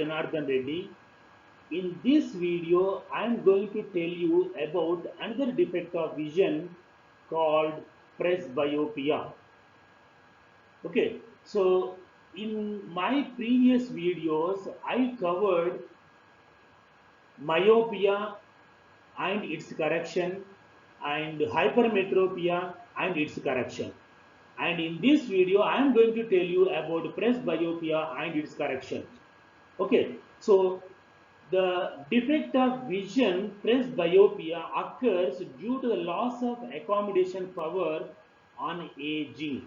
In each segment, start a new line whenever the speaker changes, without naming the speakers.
Janardhan Reddy. In this video, I am going to tell you about another defect of vision called presbyopia. Okay, so in my previous videos, I covered myopia and its correction and hypermetropia and its correction. And in this video, I am going to tell you about presbyopia and its correction. Okay, so the defect of vision, presbyopia, occurs due to the loss of accommodation power on aging.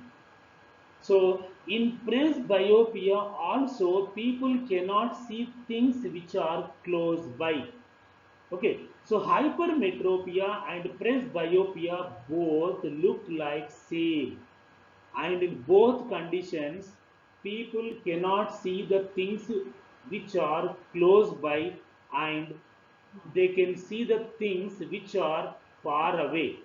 So, in presbyopia, also people cannot see things which are close by. Okay, so hypermetropia and presbyopia both look like same, and in both conditions people cannot see the things which are close by, and they can see the things which are far away.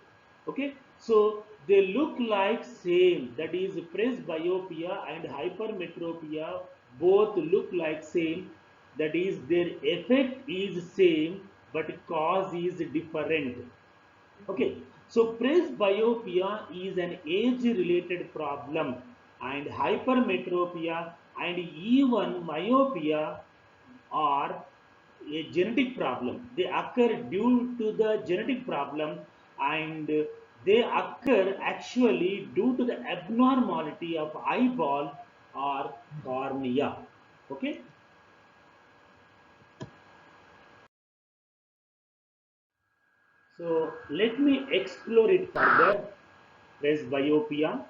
Okay, so they look like same, that is presbyopia and hypermetropia both look like same, that is their effect is same but cause is different. Okay, so presbyopia is an age-related problem, and hypermetropia and even myopia are a genetic problem. They occur due to the genetic problem, and they occur actually due to the abnormality of eyeball or cornea. Okay, so let me explore it further. Presbyopia.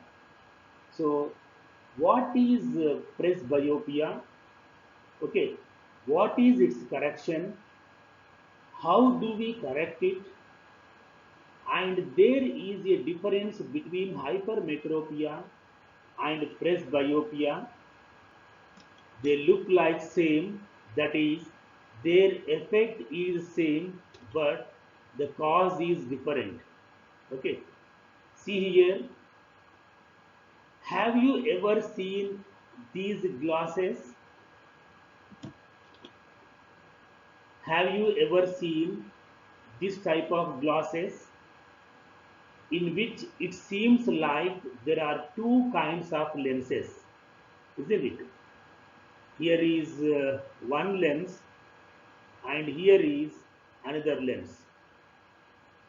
So, what is presbyopia? Okay, what is its correction? How do we correct it? And there is a difference between hypermetropia and presbyopia. They look like same, that is, their effect is same, but the cause is different. Okay, see here. Have you ever seen these glasses? Have you ever seen this type of glasses in which it seems like there are two kinds of lenses, isn't it? Here is one lens and here is another lens.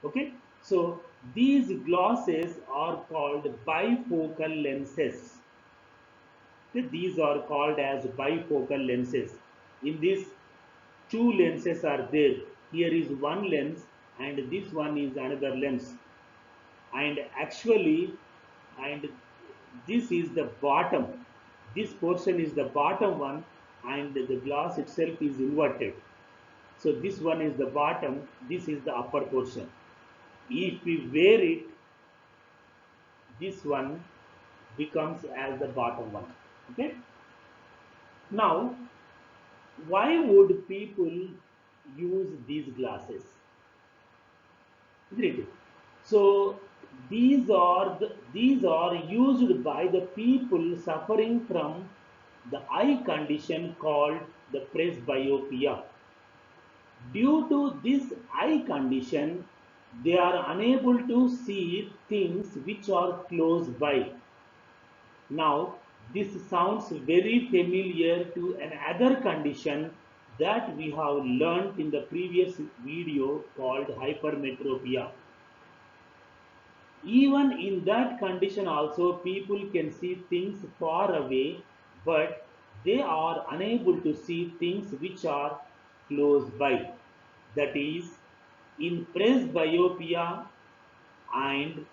Okay, so these glasses are called bifocal lenses. Okay? These are called as bifocal lenses. In this, two lenses are there. Here is one lens and this one is another lens, and actually, and this is the bottom, this portion is the bottom one, and the glass itself is inverted. So this one is the bottom, this is the upper portion. If we wear it, this one becomes as the bottom one. Okay, now why would people use these glasses? Isn't it? So these are used by the people suffering from the eye condition called the presbyopia. Due to this eye condition, they are unable to see things which are close by. Now, this sounds very familiar to another condition that we have learned in the previous video called hypermetropia. Even in that condition also people can see things far away, but they are unable to see things which are close by. That is, in presbyopia and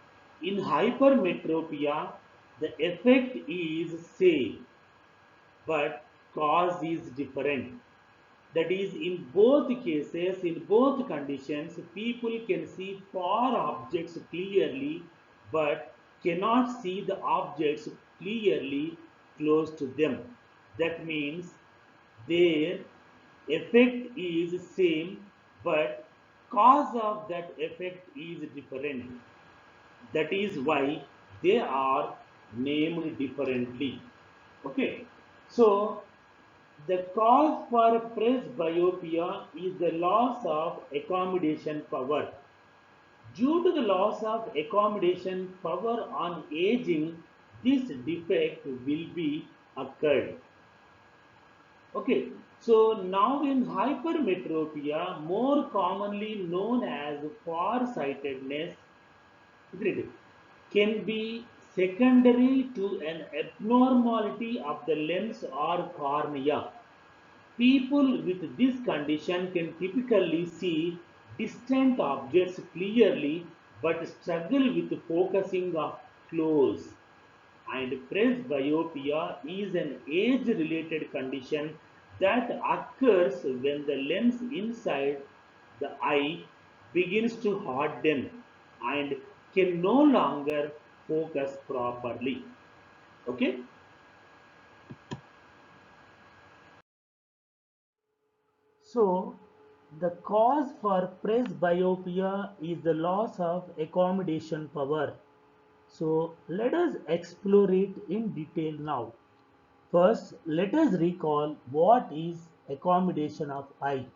in hypermetropia, the effect is same, but cause is different. That is, in both cases, in both conditions, people can see far objects clearly, but cannot see the objects clearly close to them. That means their effect is same, but cause of that effect is different. That is why they are named differently. Okay, so The cause for presbyopia is the loss of accommodation power. Due to the loss of accommodation power on aging, this defect will be occurred. Okay, so now in hypermetropia, more commonly known as farsightedness, can be secondary to an abnormality of the lens or cornea. People with this condition can typically see distant objects clearly but struggle with focusing up close. And presbyopia is an age-related condition that occurs when the lens inside the eye begins to harden and can no longer focus properly. Okay. So, the cause for presbyopia is the loss of accommodation power. So, let us explore it in detail now. First, let us recall what is accommodation of eye.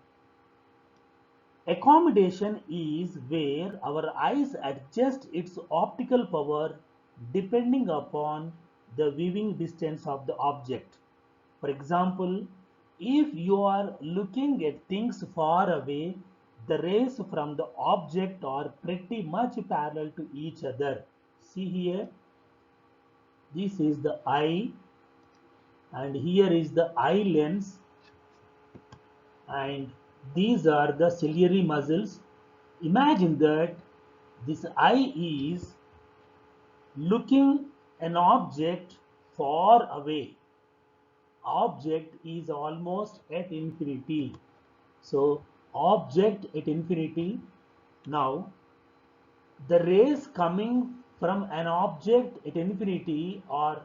Accommodation is where our eyes adjust its optical power depending upon the viewing distance of the object. For example, if you are looking at things far away, the rays from the object are pretty much parallel to each other. See here, this is the eye and here is the eye lens, and these are the ciliary muscles. Imagine that this eye is looking an object far away. Object is almost at infinity. So object at infinity. Now the rays coming from an object at infinity are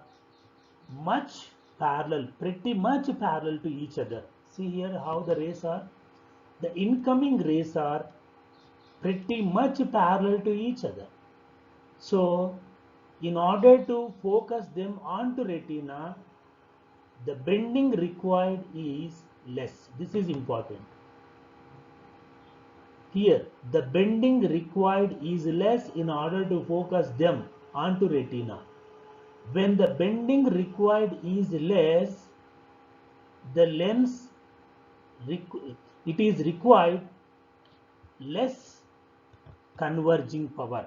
much parallel, pretty much parallel to each other. See here how the rays are. The incoming rays are pretty much parallel to each other. So in order to focus them onto retina, the bending required is less. This is important. Here, the bending required is less in order to focus them onto retina. When the bending required is less, the lens it is required less converging power.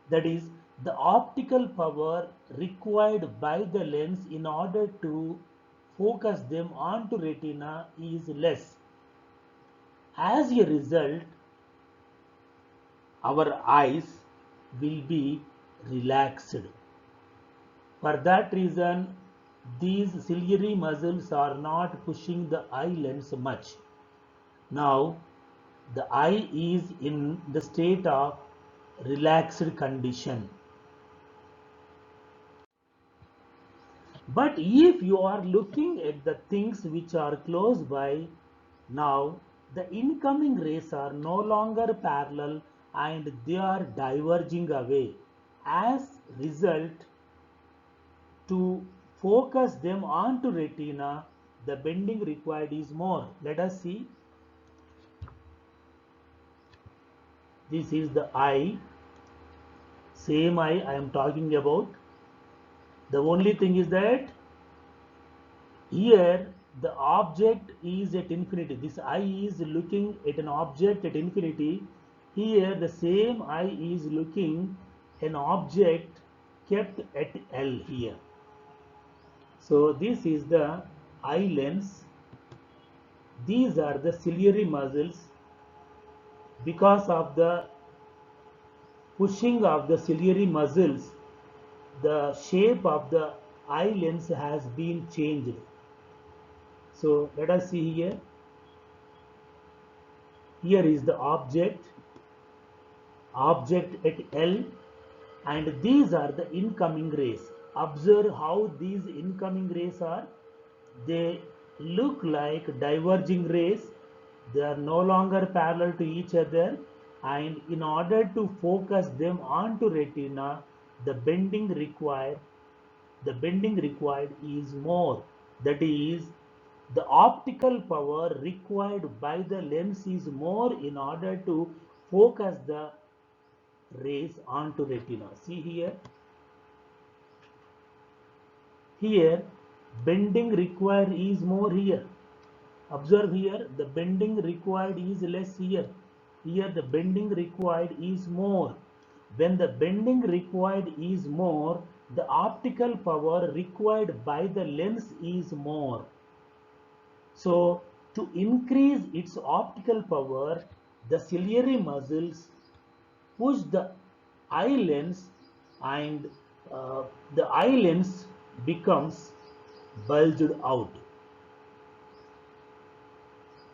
That is, the optical power required by the lens in order to focus them onto retina is less. As a result, our eyes will be relaxed. For that reason, these ciliary muscles are not pushing the eye lens much. Now, the eye is in the state of relaxed condition. But if you are looking at the things which are close by, now the incoming rays are no longer parallel and they are diverging away. As result, to focus them onto retina, the bending required is more. Let us see. This is the eye, same eye I am talking about. The only thing is that here the object is at infinity. This eye is looking at an object at infinity. Here the same eye is looking an object kept at L here. So this is the eye lens. These are the ciliary muscles. Because of the pushing of the ciliary muscles, the shape of the eye lens has been changed. So let us see here. Here is the object at L, and these are the incoming rays. Observe how these incoming rays are. They look like diverging rays. They are no longer parallel to each other, and in order to focus them onto retina, the bending required is more. That is, the optical power required by the lens is more in order to focus the rays onto retina. See here, here bending required is more here. Observe here, the bending required is less here. Here the bending required is more. When the bending required is more, the optical power required by the lens is more. So to increase its optical power, the ciliary muscles push the eye lens, and the eye lens becomes bulged out,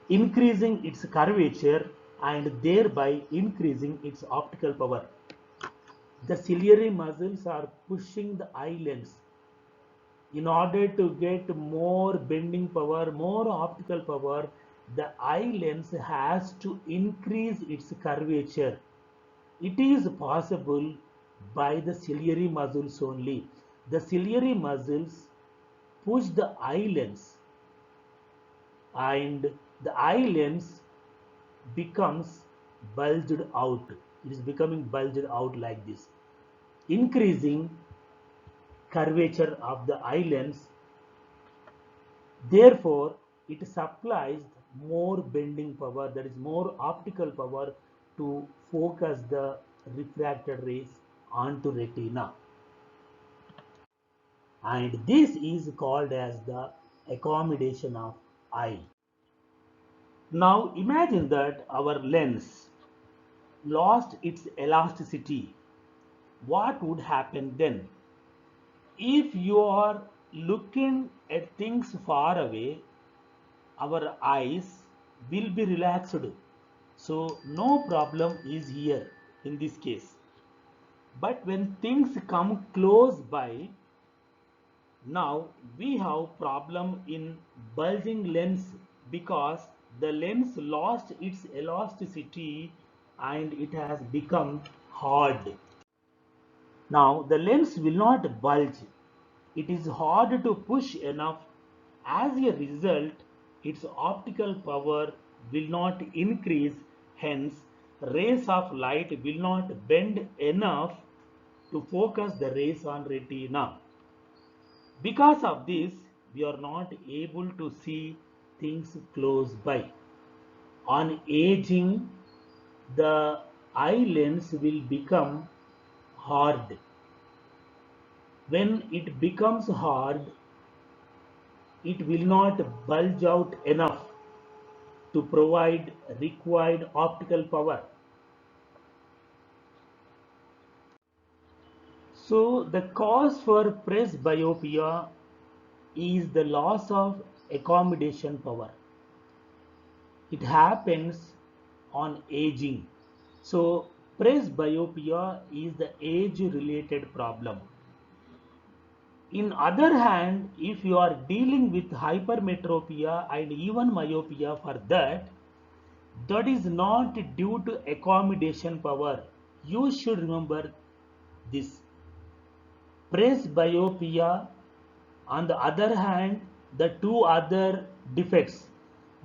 increasing its curvature and thereby increasing its optical power. The ciliary muscles are pushing the eye lens. In order to get more bending power, more optical power, the eye lens has to increase its curvature. It is possible by the ciliary muscles only. The ciliary muscles push the eye lens, and the eye lens becomes bulged out. It is becoming bulged out like this, increasing curvature of the eye lens. Therefore, it supplies more bending power, that is more optical power, to focus the refracted rays onto retina. And this is called as the accommodation of eye. Now imagine that our lens lost its elasticity. What would happen then? If you are looking at things far away, our eyes will be relaxed. So no problem is here in this case. But when things come close by, now we have problem in bulging lens, because the lens lost its elasticity and it has become hard. Now the lens will not bulge. It is hard to push enough. As a result, its optical power will not increase. Hence, rays of light will not bend enough to focus the rays on retina. Because of this, we are not able to see things close by. On aging, the eye lens will become hard. When it becomes hard, it will not bulge out enough to provide required optical power. So the cause for presbyopia is the loss of accommodation power. It happens on aging. So presbyopia is the age related problem. In other hand, if you are dealing with hypermetropia and even myopia, for that is not due to accommodation power. You should remember this. Presbyopia, on the other hand, the two other defects,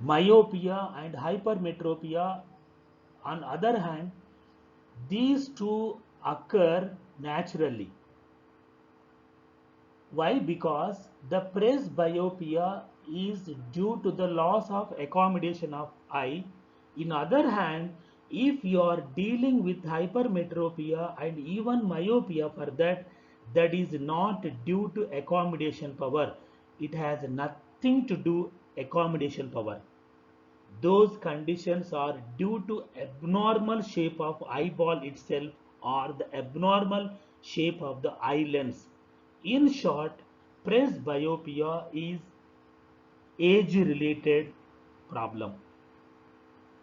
myopia and hypermetropia, on other hand, these two occur naturally. Why? Because the presbyopia is due to the loss of accommodation of eye. In other hand, if you are dealing with hypermetropia and even myopia, for that is not due to accommodation power. It has nothing to do accommodation power. Those conditions are due to abnormal shape of eyeball itself or the abnormal shape of the eye lens. In short, presbyopia is age related problem.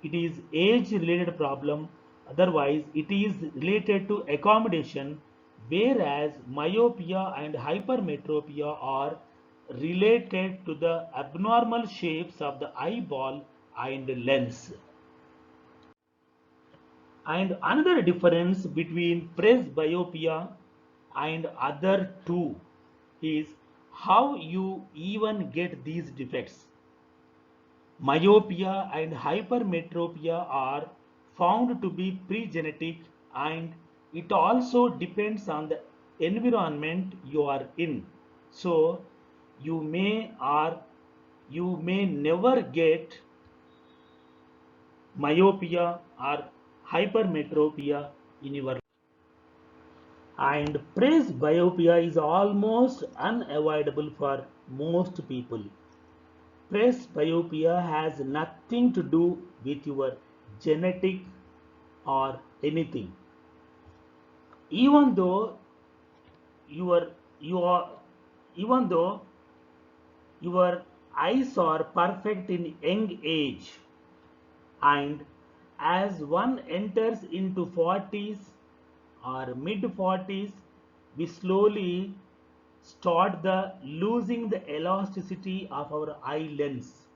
It is age related problem, otherwise it is related to accommodation, whereas myopia and hypermetropia are related to the abnormal shapes of the eyeball and lens. And another difference between presbyopia and other two is how you even get these defects. Myopia and hypermetropia are found to be pre-genetic, and it also depends on the environment you are in. So you may or you may never get myopia or hypermetropia in your life. And presbyopia is almost unavoidable for most people. Presbyopia has nothing to do with your genetic or anything. Even though you are you are even though your eyes are perfect in young age, and as one enters into 40s or mid 40s, we slowly start the losing the elasticity of our eye lens.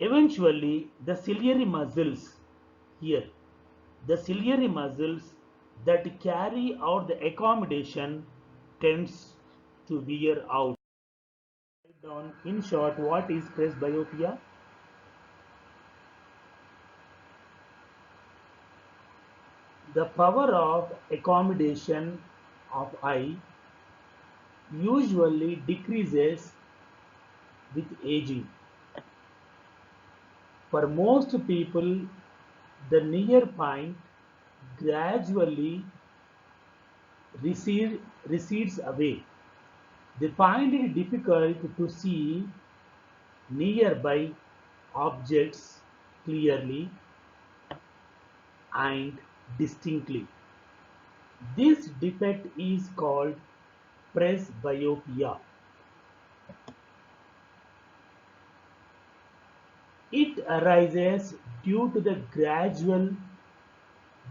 Eventually, the ciliary muscles here, the ciliary muscles that carry out the accommodation tends to wear out. Down in short, what is presbyopia? The power of accommodation of eye usually decreases with aging. For most people, the near point gradually recedes away. They find it difficult to see nearby objects clearly and distinctly. This defect is called presbyopia. It arises due to the gradual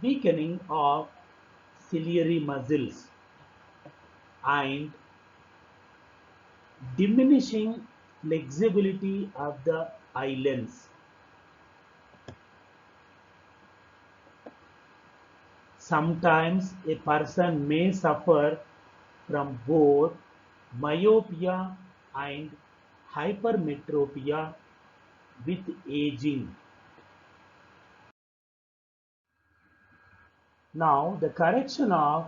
weakening of ciliary muscles and diminishing flexibility of the eye lens. Sometimes a person may suffer from both myopia and hypermetropia with aging. Now, the correction of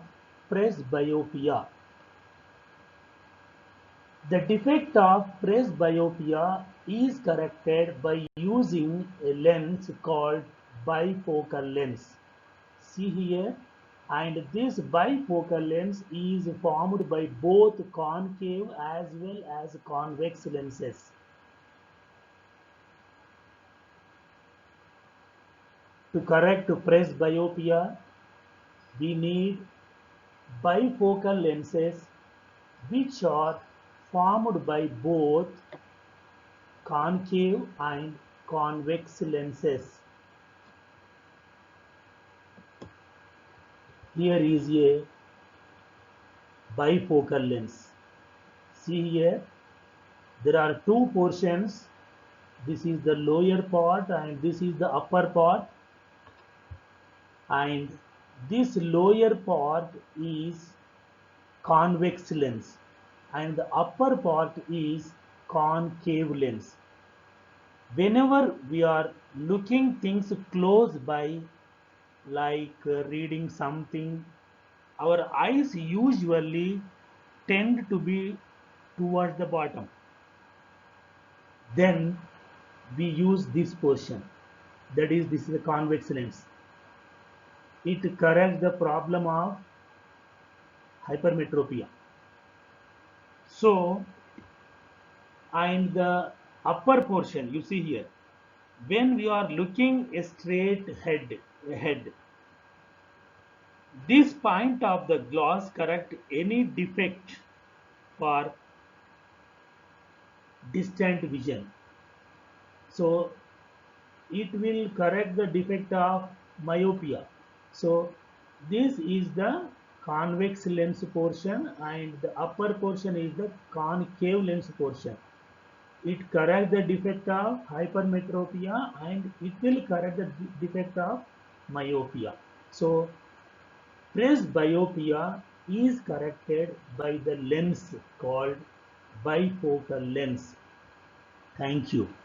presbyopia. The defect of presbyopia is corrected by using a lens called bifocal lens. See here, and this bifocal lens is formed by both concave as well as convex lenses. To correct presbyopia, we need bifocal lenses which are formed by both concave and convex lenses. Here is a bifocal lens. See here, there are two portions. This is the lower part and this is the upper part. And this lower part is convex lens and the upper part is concave lens. Whenever we are looking things close by, like reading something, our eyes usually tend to be towards the bottom. Then we use this portion, that is, this is a convex lens. It corrects the problem of hypermetropia. So, and the upper portion you see here, when we are looking a straight ahead, this point of the glass correct any defect for distant vision. So it will correct the defect of myopia. So this is the convex lens portion and the upper portion is the concave lens portion. It corrects the defect of hypermetropia and it will correct the defect of myopia. So presbyopia is corrected by the lens called bifocal lens. Thank you.